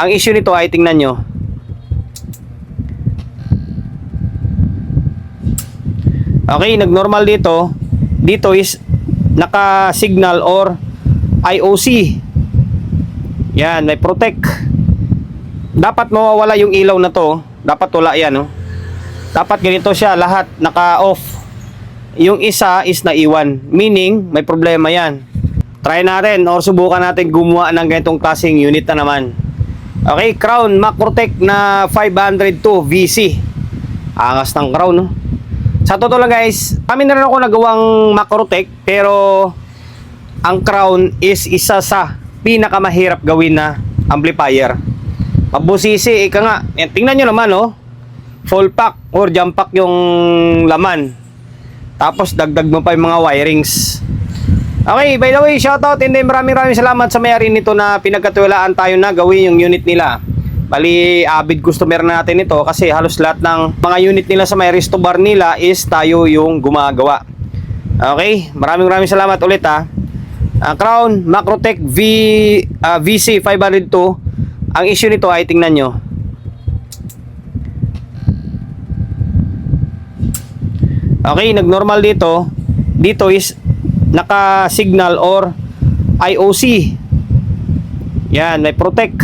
Ang issue nito ay tingnan nyo. Okay, nag-normal dito. Dito is naka-signal or IOC. Yan, may protect. Dapat mawawala yung ilaw na to. Dapat wala yan, no? Dapat ganito siya, lahat naka-off. Yung isa is naiwan. Meaning, may problema yan. Try natin or subukan natin gumawa ng ganitong klaseng unit na naman. Okay, Crown Macrotech na 502 VC. Angas ng Crown, no? Sa totoo lang guys, kami na rin ako nagawang Macrotech, pero ang Crown is isa sa pinakamahirap gawin na amplifier. Mabusisi, ika nga. Tingnan nyo naman, oh. Full pack or jump pack yung laman. Tapos dagdag mo pa yung mga wirings. Okay, by the way, shoutout and then maraming salamat sa may-ari nito na pinagkatiwalaan tayo na gawin yung unit nila. Bali, avid customer natin ito kasi halos lahat ng mga unit nila sa may resto bar nila is tayo yung gumagawa. Okay, maraming salamat ulit ha. Crown Macrotech VC 502. Ang issue nito ay tingnan nyo. Okay, nag-normal dito. Dito is naka-signal or IOC. Yan, may protect.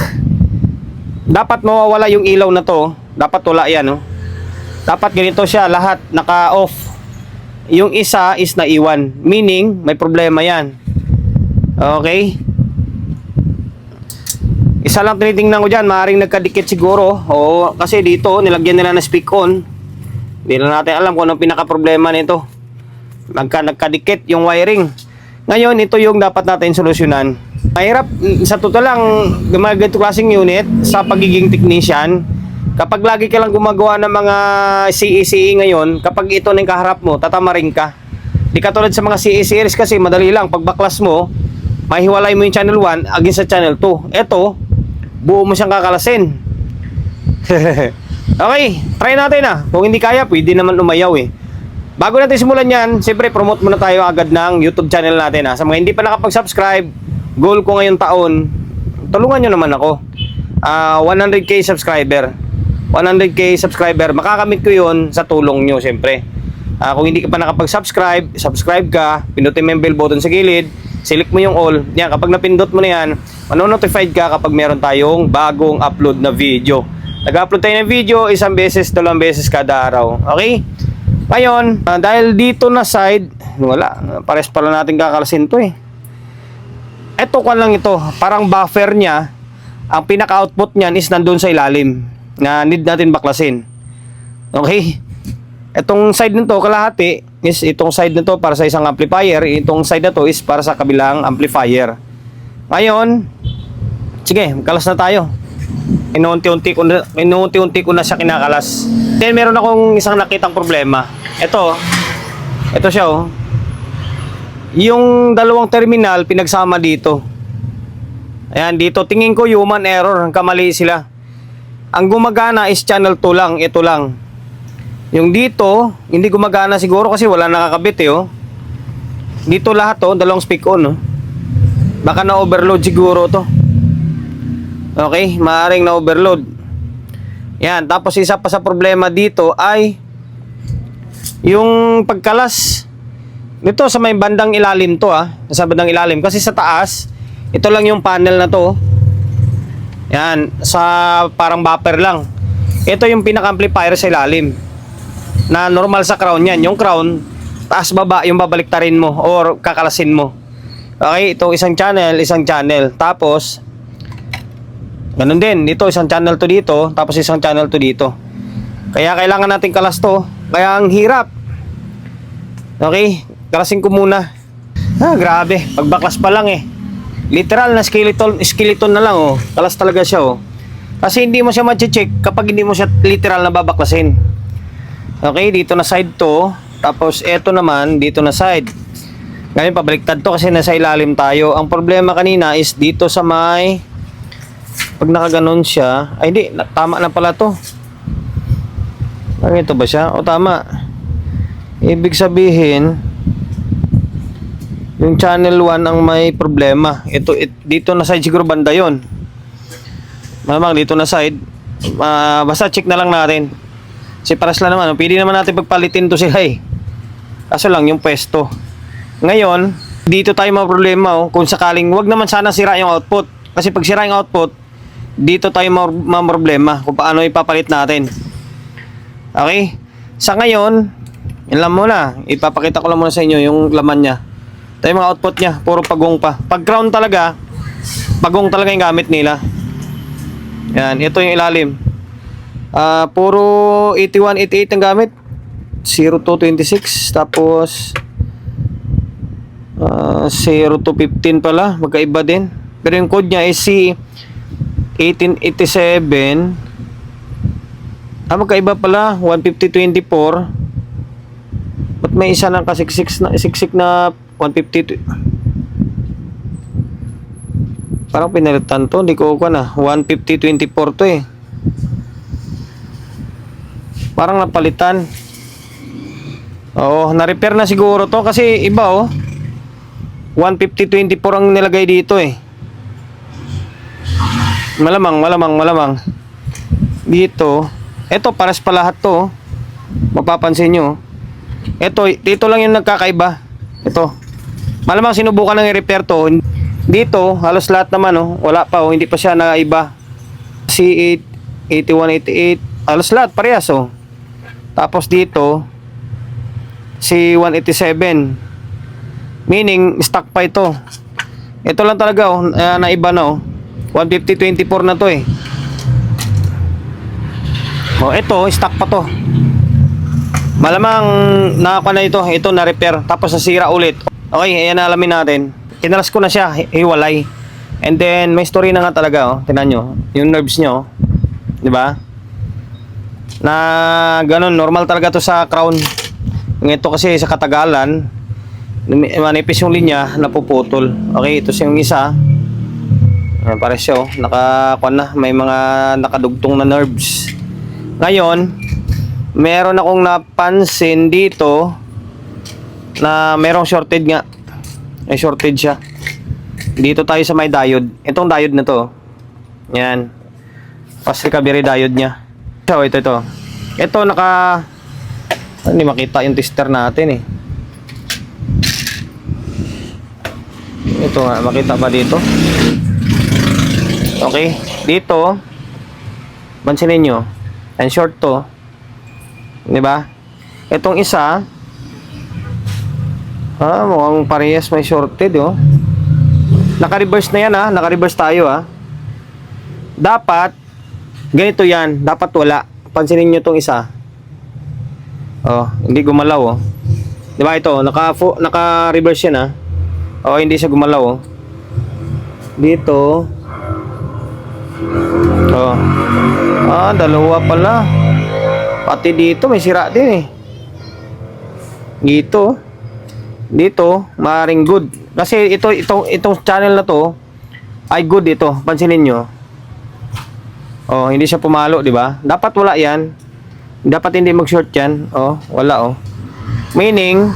Dapat mawawala yung ilaw na to. Dapat wala yan, no? Dapat ganito siya, lahat naka-off. Yung isa is naiwan. Meaning, may problema yan. Okay? Isa lang tinitingnan ko dyan, maaaring nagkadikit siguro. O, kasi dito, nilagyan nila na speak on. Hindi na natin alam kung anong pinaka-problema nito. Nagkadikit yung wiring. Ngayon, ito yung dapat natin solusyonan. Mahirap, sa totoo lang, ganito klaseng unit sa pagiging technician. Kapag lagi ka lang gumagawa ng mga CE ngayon, kapag ito na yung kaharap mo, tatamarin ka. Di katulad sa mga CE series kasi, madali lang. Pag baklas mo, mahiwalay mo yung channel 1 against sa channel 2. Ito, buo mo siyang kakalasin. Okay, try natin ah. Kung hindi kaya, pwede naman umayaw eh. Bago natin simulan yan, siyempre promote muna tayo agad ng YouTube channel natin ha. Sa mga hindi pa nakapag-subscribe, goal ko ngayong taon, tulungan nyo naman ako. 100k subscriber. 100k subscriber, makakamit ko yun sa tulong nyo siyempre. Kung hindi ka pa nakapag-subscribe, subscribe ka, pinutin mo yung bell button sa gilid, select mo yung all. Yan, kapag napindot mo na yan, manonotified ka kapag meron tayong bagong upload na video. Nag-upload tayo ng video, 1 beses, 2 beses kada araw. Okay? Ngayon, dahil dito na side, wala, pares pala natin kakalasin to eh. Ito kwan lang ito, parang buffer niya, ang pinaka-output niyan is nandun sa ilalim, na need natin baklasin. Okay? Itong side nito, kalahati, is itong side nito para sa isang amplifier, itong side na to is para sa kabilang amplifier. Ngayon, sige, kalas na tayo. Inuunti-unti ko na siya kinakalas. Then meron akong isang nakitang problema. Ito siya oh. Yung dalawang terminal pinagsama dito. Ayan, dito tingin ko human error, kamali sila. Ang gumagana is channel 2 lang, ito lang. Yung dito, hindi gumagana siguro kasi wala nakakabit eh oh. Dito lahat oh, dalawang speak on oh. Baka na-overload siguro to. Okay, maaaring na-overload. Yan, tapos isa pa sa problema dito ay yung pagkalas. Dito sa may bandang ilalim to sa bandang ilalim. Kasi sa taas, ito lang yung panel na to. Yan, sa parang buffer lang. Ito yung pinaka-amplifier sa ilalim. Na normal sa crown yan. Yung crown, taas baba yung babaliktarin mo or kakalasin mo. Okay, ito isang channel. Tapos ganun din, dito isang channel to dito, tapos isang channel to dito. Kaya kailangan natin kalas to. Kaya ang hirap. Okay, kalasin ko muna. Grabe, pagbaklas pa lang eh. Literal na skeleton na lang oh. Kalas talaga siya oh. Kasi hindi mo siya ma-check kapag hindi mo siya literal na babaklasin. Okay, dito na side to, tapos eto naman dito na side. Ngayon pabaliktad to kasi nasa ilalim tayo. Ang problema kanina is dito sa may, pag nakaganon siya, ay hindi, tama na pala to. Ito ba siya? O tama. Ibig sabihin, yung channel 1 ang may problema. Dito na side siguro banda yon. Malamang dito na side. Basta check na lang natin. Si paras lang naman. Pwede naman natin pagpalitin to sila eh. Kaso lang yung pwesto. Ngayon, dito tayo mga problema oh. Kung sakaling wag naman sana sira yung output. Kasi pag sira yung output, dito tayo problema kung paano ipapalit natin. Okay? Sa ngayon, yun lang muna. Ipapakita ko lang muna sa inyo yung laman niya. Ito yung mga output niya. Puro pagong pa. Pag ground talaga, pagong talaga yung gamit nila. Yan. Ito yung ilalim. Puro 81, 88 ang gamit. 0226. Tapos 0215 pala. Magkaiba din. Pero yung code niya is C1887. Magkaiba pala. 15024. Ba't may isa ng siksik na 150? Parang pinalitan to. Hindi ko na. 15024 to eh. Parang napalitan. Oo, na-repair na siguro to. Kasi iba oh. 15024 ang nilagay dito eh. Malamang. Dito. Ito, pares pa lahat to. Mapapansin nyo. Ito, dito lang yung nagkakaiba. Ito. Malamang sinubukan ng i-repair to. Dito, halos lahat naman oh. Wala pa oh. Hindi pa siya naiba. C8, 8188. Halos lahat, parehas oh. Tapos dito, C187. Meaning, stock pa ito. Ito lang talaga oh. Naiba na oh. 15024 na to eh. Oh, ito, stock pa to. Malamang nakakuha na ito. Ito na repair. Tapos nasira ulit. Okay, ayan na alamin natin. Kinalas ko na siya, hiwalay. And then may story na nga talaga oh. Tingnan nyo, yung nerves nyo, 'di ba? Na ganun, normal talaga to sa crown. Yung ito kasi sa katagalan, manipis yung linya, napuputol. Okay, ito yung isa. Pares siya oh, nakakuha na, may mga nakadugtong na nerves. Ngayon, meron akong napansin dito na merong shorted nga. May shorted siya. Dito tayo sa may diode. Itong diode na to. Yan. Fast recovery diode niya. So, ito. Ito hindi makita yung tester natin eh. Ito nga, makita ba dito? Okay. Dito, pansinin nyo. And short to. Di ba? Itong isa, mukhang parehas may shorted, oh. Naka-reverse na yan, ha. Naka-reverse tayo, ha. Dapat, ganito yan. Dapat wala. Pansinin nyo itong isa. Oh, hindi gumalaw, oh. Di ba ito? Naka-reverse yan, ha. Oh, hindi siya gumalaw, oh. Dito. Oh. Dalawa pala. Pati dito may sira din eh. Dito, maaaring good. Kasi itong channel na to ay good ito. Pansinin nyo. Oh, hindi siya pumalo, di ba? Dapat wala 'yan. Dapat hindi mag-short 'yan. Oh, wala oh. Meaning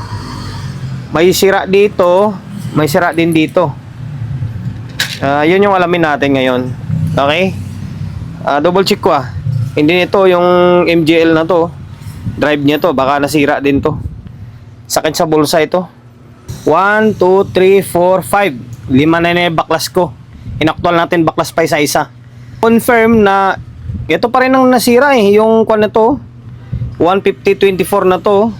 may sira dito, may sira din dito. Yun yung alamin natin ngayon. Okay? Double check ko ah. Hindi nito yung MGL na to. Drive niya to, baka nasira din to. Sakit sa bulsa ito. 1, 2, 3, 4, 5. 5 na yung baklas ko. Inaktual natin baklas pa isa-isa. Confirm na ito pa rin ang nasira eh. Yung kwan na to 150-24 na to.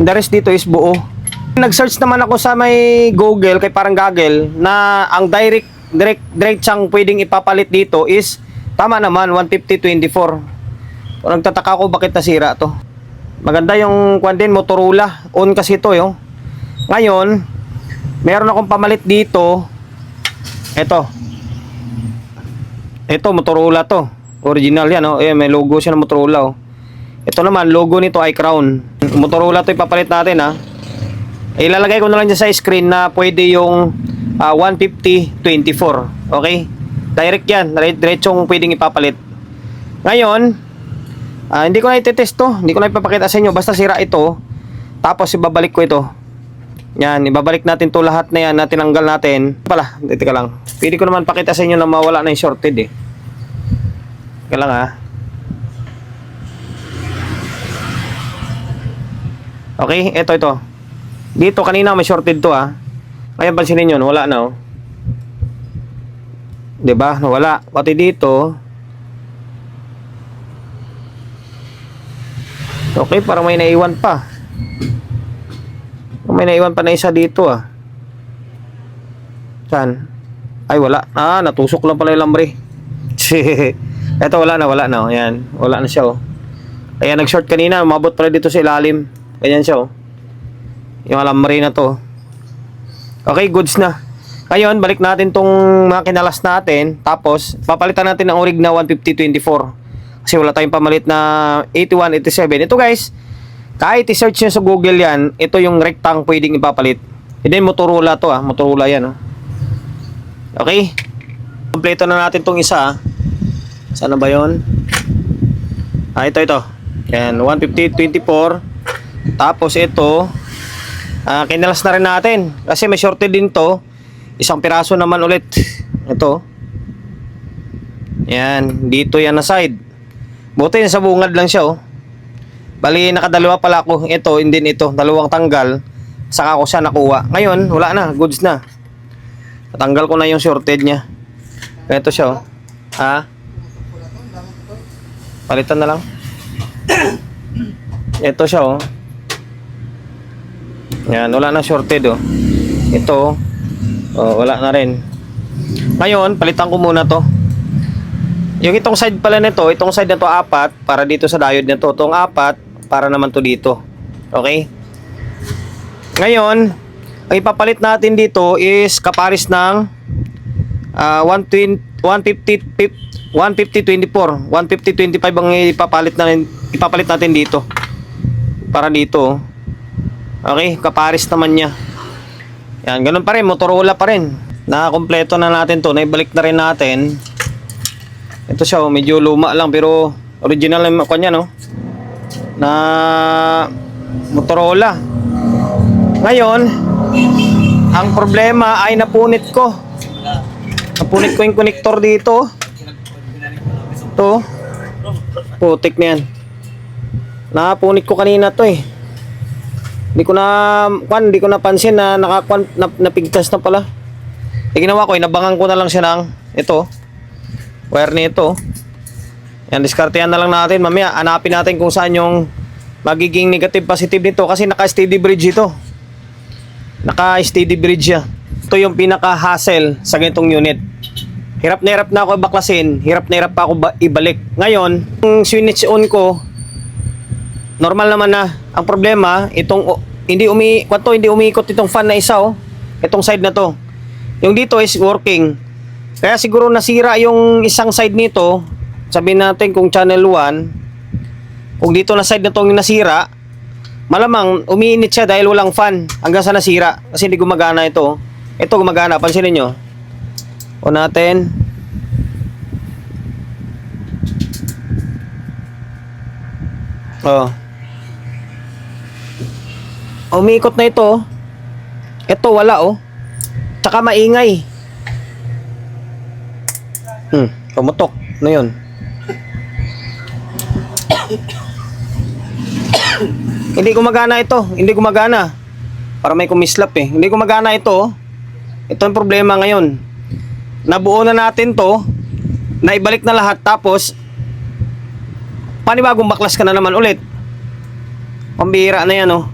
The rest dito is buo. Nag-search naman ako sa may Google, kay parang Gaggle, na ang direct siyang pwedeng ipapalit dito is tama naman, 150-24. Nagtataka ko bakit nasira to. Maganda yung kwan din, Motorola. On kasi ito yung. Ngayon, meron akong pamalit dito. Ito, Motorola to. Original yan, oh. May logo siya ng Motorola, oh. Ito naman, logo nito ay Crown. Motorola to ipapalit natin, ha. Ilalagay ko na lang dyan sa screen na pwede yung 150-24. Okay? Direct yan. Diretsong pwedeng ipapalit. Ngayon, hindi ko na itetest to. Hindi ko na ipapakita sa inyo. Basta sira ito. Tapos ibabalik ko ito. Yan. Ibabalik natin to lahat na yan na tinanggal natin. Teka lang. Pwede ko naman pakita sa inyo na mawala na yung shorted eh. Kaya lang ha. Okay, ito. Dito kanina may shorted to ha. Ngayon pansinin nyo, wala na oh. 'Di ba? Wala. Pati dito. Okay, parang may naiwan pa. May naiwan pa na isa dito ah. Saan? Ay wala. Ah, natusok lang pala yung lambre. Ito wala na. Ayan, wala na siya oh. Ayan, nag-short kanina, umabot pala dito sa ilalim. Ganyan siya oh. Yung alambre na to. Okay, goods na. Ngayon, balik natin tong mga kinalas natin. Tapos, papalitan natin ng orig na 150-24. Kasi wala tayong pamalit na 81-87. Ito guys, kahit i-search nyo sa Google yan, ito yung rectang pwedeng ipapalit. And then Motorola to Motorola yan oh. Okay. Kompleto na natin tong isa. Sana ba yun? Ito. Yan, 150-24. Tapos ito, kinalas na rin natin. Kasi may shorted din to. Isang piraso naman ulit. Ito. Yan, dito yan na side. Buti sa bungad lang siya oh. Bali nakadalawa pala ako. Ito, hindi ito. Dalawang tanggal. Saka ko siya nakuha. Ngayon, wala na. Goods na. Natanggal ko na yung shorted niya. Ito siya oh. Palitan na lang. Ito siya oh. Yan, wala na shorted oh. Ito oh, wala na rin. Ngayon, palitan ko muna to. Yung itong side pala nito, itong side na to 4 para dito sa diode na to. Itong 4 para naman to dito. Okay? Ngayon, ang ipapalit natin dito is kaparis ng 150-24. 150-25 ang ipapalit natin dito. Para dito. Okay, kaparis naman niya. Yan, ganun pa rin, Motorola pa rin. Nakakompleto na natin to, naibalik na rin natin. Ito siya, medyo luma lang pero original na kanya no. Na Motorola. Ngayon, ang problema ay napunit ko. Napunit ko yung connector dito. Ito. Putik na yan. Napunit ko kanina to eh. Hindi ko napansin na napigtas na pala. Ginawa ko, inabangan ko na lang siya ng ito. Wire nito. Yan, diskartehan na lang natin. Mamaya, hanapin natin kung saan yung magiging negative positive nito. Kasi naka-steady bridge ito. Naka-steady bridge siya. Ito yung pinaka-hassle sa ganitong unit. Hirap na ako baklasin. Hirap na hirap pa ako ibalik. Ngayon, yung switch on ko, normal naman na. Ang problema, itong hindi umiikot itong fan na isa oh. Itong side na to. Yung dito is working. Kaya siguro nasira yung isang side nito. Sabihin natin kung channel 1. Kung dito na side na tong nasira, malamang umiinit siya dahil walang fan hanggang sa nasira. Kasi hindi gumagana ito. Ito gumagana, pansinin nyo. O natin. Umiikot na ito. Ito wala oh. Tsaka maingay. Pumutok. Ano yun? Hindi gumagana ito. Hindi gumagana. Para may kumislap eh. Hindi gumagana ito. Ito ang problema ngayon. Nabuo na natin to. Naibalik na lahat. Tapos panibagong baklas ka na naman ulit. Pambihira na yan oh.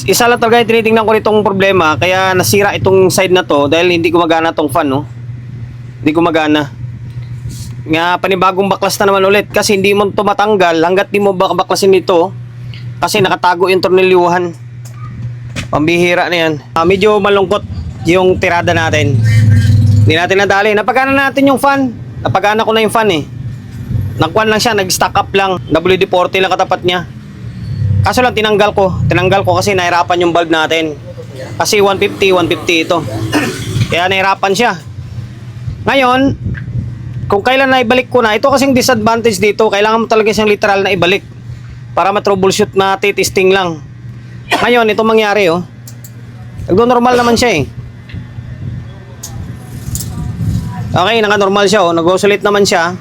Isa lang talaga yung tinitingnan ko nitong problema. Kaya nasira itong side na to. Dahil hindi gumagana tong fan no. Hindi gumagana. Nga panibagong baklas na naman ulit. Kasi hindi mo ito matanggal hanggat di mo baklasin ito. Kasi nakatago yung tornilyuhan. Pambihira na yan. Medyo malungkot yung tirada natin. Hindi natin nadali. Napagana natin yung fan. Napagana ko na yung fan eh. Nagkuhan lang siya. Nag-stack up lang. WD-40 lang katapat niya. Kaso lang tinanggal ko. Tinanggal ko kasi nahirapan yung bulb natin. Kasi 150 ito. Kaya nahirapan siya. Ngayon, kung kailan na ibalik ko na, ito kasing disadvantage dito, kailangan mo talaga siyang literal na ibalik para ma-troubleshoot na testing lang. Ngayon, ito mangyari oh. Nagdo-normal naman siya eh. Okay, naka-normal siya oh. Nag-oscillate naman siya.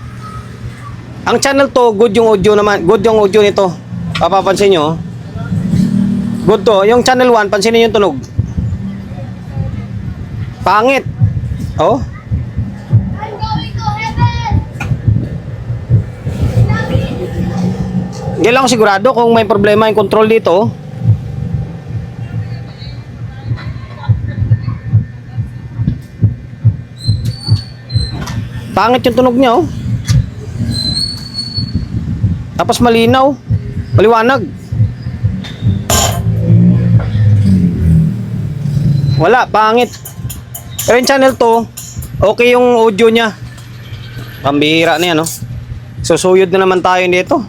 Ang channel to, good yung audio naman. Good yung audio nito. Papapansin nyo. Good to. Yung channel 1, pansinin yung tunog. Pangit. Oh. I'm going to heaven. Hindi lang ako sigurado kung may problema yung control dito. Pangit yung tunog niya oh. Tapos malinaw, maliwanag. Wala, pangit. Pero yung channel to, okay yung audio niya. Pambihira na yan, no? Susuyod na naman tayo dito.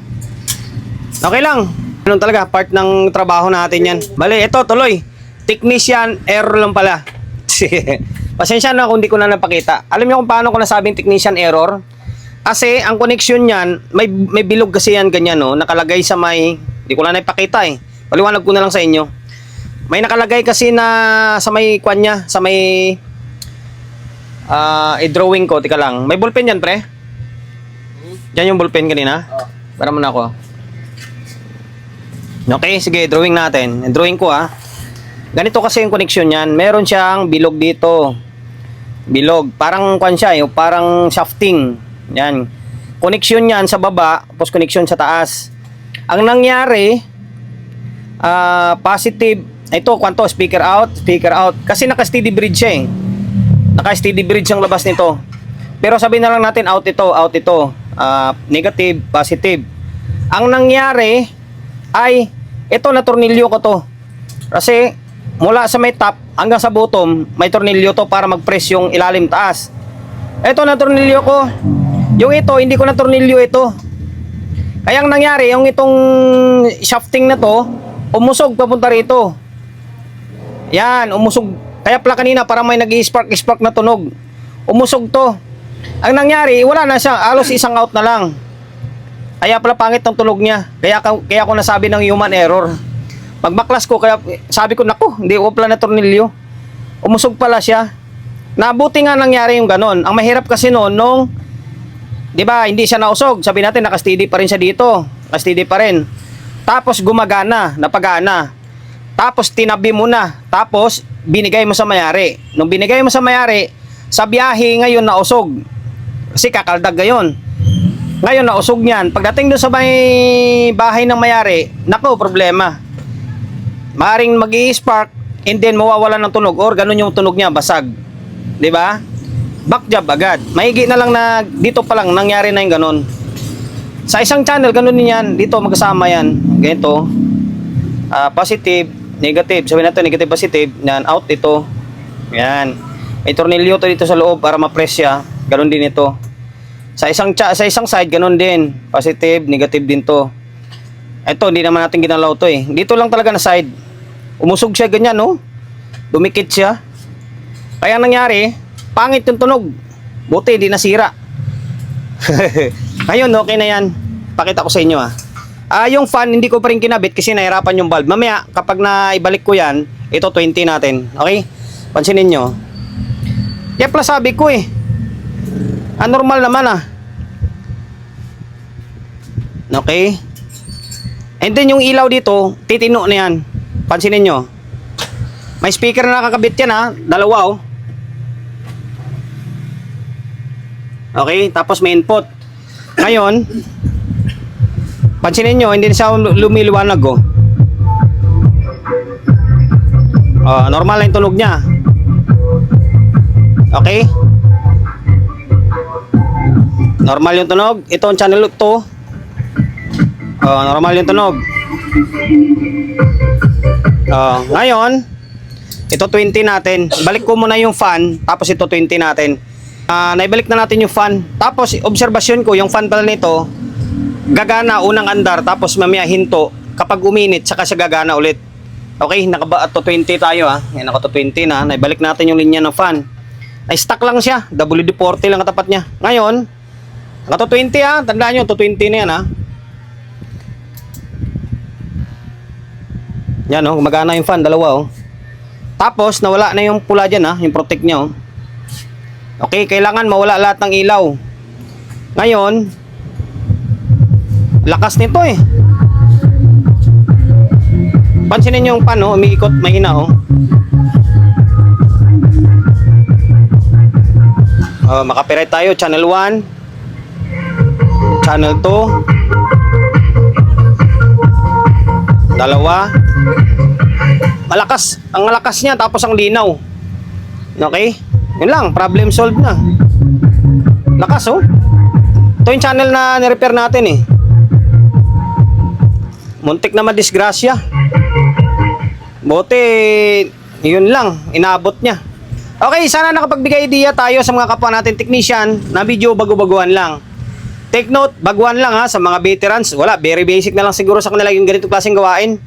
Okay lang. Ganun talaga, part ng trabaho natin yan. Bali, ito, tuloy. Technician, error lang pala. Pasensya na kung di ko na napakita. Alam niyo kung paano ko nasabing technician error? Kasi ang connection niyan, may bilog kasi yan ganyan no, nakalagay sa may, di ko na naipakita eh. Paliwanag ko na lang sa inyo. May nakalagay kasi na sa may kwan niya, sa may i-drawing ko, tika lang. May ballpen yan, pre? Yan yung ballpen kanina? Para muna ako. Okay, sige, drawing natin. Drawing ko Ganito kasi yung connection niyan. Meron siyang bilog dito. Bilog. Parang kwan siya, yung parang shafting. Yan. Connection yan sa baba, tapos connection sa taas. Ang nangyari, positive, ito, kwanto, speaker out. Kasi naka-steady bridge siya eh. Naka-steady bridge ang labas nito. Pero sabihin na lang natin, out ito. Negative, positive. Ang nangyari, ay, ito na tornilyo ko to. Kasi, mula sa may top, hanggang sa bottom, may tornilyo to para mag-press yung ilalim taas. Ito na tornilyo ko. Yung ito, hindi ko na tornilyo ito. Kaya ang nangyari, yung itong shafting na to, umusog papunta rito. Yan, umusog. Kaya pala kanina, parang may nag-i-spark na tunog. Umusog to. Ang nangyari, wala na siya. Alos isang out na lang. Kaya pala pangit ang tunog niya. Kaya ako nasabi ng human error. Pagbaklas ko, kaya sabi ko, naku, hindi ko pala na tornilyo. Umusog pala siya. Nabuti nga nangyari yung ganon. Ang mahirap kasi noon, nung di ba, hindi siya nausog. Sabi natin, naka-steady pa rin siya dito. Naka-steady pa rin. Tapos gumagana, napagana. Tapos tinabi mo na. Tapos binigay mo sa mayari. Nung binigay mo sa mayari, sa biyahe ngayon nausog. Kasi kakaldag ngayon. Ngayon nausog niyan. Pagdating doon sa may bahay ng mayari, nako, problema. Maaring mag-i-spark and then mawawala ng tunog or ganun yung tunog niya, basag. Di ba? Back job agad. Maigi na lang na dito pa lang nangyari na yung ganun. Sa isang channel, ganun din yan. Dito magkasama yan. Ganito. Positive, negative. Sabihin natin, negative, positive. Yan, out ito. Yan. May tornilyo to dito sa loob para ma-press siya. Ganun din ito. Sa isang side, ganun din. Positive, negative din to. Ito, hindi naman natin ginalaw to eh. Dito lang talaga na side. Umusog siya ganyan, no? Dumikit siya. Kaya nangyari, pangit yung tunog. Buti, hindi nasira. Ngayon, okay na yan. Pakita ko sa inyo yung fan, hindi ko pa rin kinabit kasi nahirapan yung bulb. Mamaya, kapag naibalik ko yan, ito 20 natin. Okay? Pansinin nyo. Kaya pala sabi ko eh. Normal naman Okay? And then yung ilaw dito, titino na yan. Pansinin nyo. May speaker na nakakabit yan dalawa Okay, tapos may input. Ngayon, pansinin nyo, hindi na siya lumiliwanag normal na yung tunog niya. Okay? Normal yung tunog. Ito ang channel 2. Normal yung tunog. Ngayon, ito 20 natin. Balik ko muna yung fan, tapos ito 20 natin. Naibalik na natin yung fan. Tapos, obserbasyon ko, yung fan pala nito, gagana unang andar, tapos mamaya hinto. Kapag uminit, saka siya gagana ulit. Okay, naka-to 20 tayo Ngayon, naka-to 20 na. Naibalik natin yung linya ng fan. Ay-stuck lang siya. WD-40 lang katapat niya. Ngayon, naka-to 20 Tandaan nyo, to 20 na yan Yan gumagana yung fan, dalawa Tapos nawala na yung pula dyan yung protect niya Okay, kailangan mawala lahat ng ilaw. Ngayon, lakas nito eh. Pansinin nyo yung pan, oh, umiikot, mahina oh. Makapiright tayo, channel 1, channel 2, dalawa. Malakas, ang lakas niya tapos ang linaw. Okay? Yun lang, problem solved na. Lakas oh. Ito yung channel na nirepair natin eh. Muntik na madisgrasya. Buti, yun lang, inaabot niya. Okay, sana nakapagbigay idea tayo sa mga kapwa natin technician na video bago-baguhan lang. Take note, baguhan lang ha, sa mga veterans. Wala, very basic na lang siguro sa kanila yung ganitong klaseng gawain.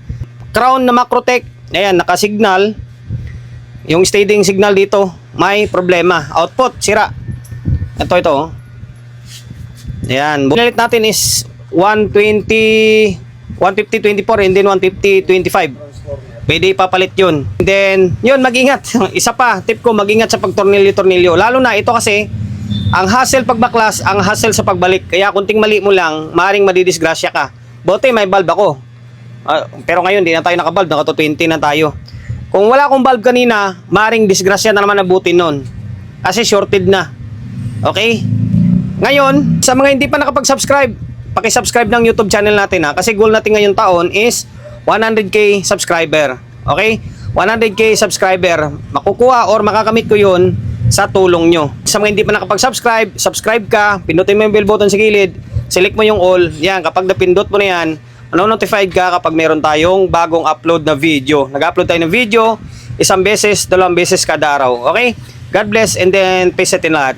Crown na Macrotech, ayan, nakasignal. Yung steadying signal dito, may problema. Output, sira. Ito, oh. Ayan, bukilit natin is 120, 150-24 and then 150-25. Pwede ipapalit yun. And then, yun, mag-ingat. Isa pa, tip ko, mag-ingat sa pagtornilyo-tornilyo. Lalo na, ito kasi, ang hassle pagbaklas, ang hassle sa pagbalik. Kaya kunting mali mo lang, maaaring madidisgrasya ka. Bote, may bulb ako. Pero ngayon, di na tayo nakabulb, naka 20 na tayo. Kung wala akong bulb kanina, maaaring disgrasya na naman abutin nun. Kasi shorted na. Okay? Ngayon, sa mga hindi pa nakapag-subscribe, paki-subscribe ng YouTube channel natin ha. Kasi goal natin ngayong taon is 100k subscriber. Okay? 100k subscriber. Makukuha or makakamit ko yun sa tulong nyo. Sa mga hindi pa nakapag-subscribe, subscribe ka, pindutin mo yung bell button sa gilid, select mo yung all. Yan, kapag napindot mo na yan, notified ka kapag meron tayong bagong upload na video. Nag-upload tayo ng video, isang beses, dalawang beses kada araw. Okay? God bless and then peace sa atin lahat.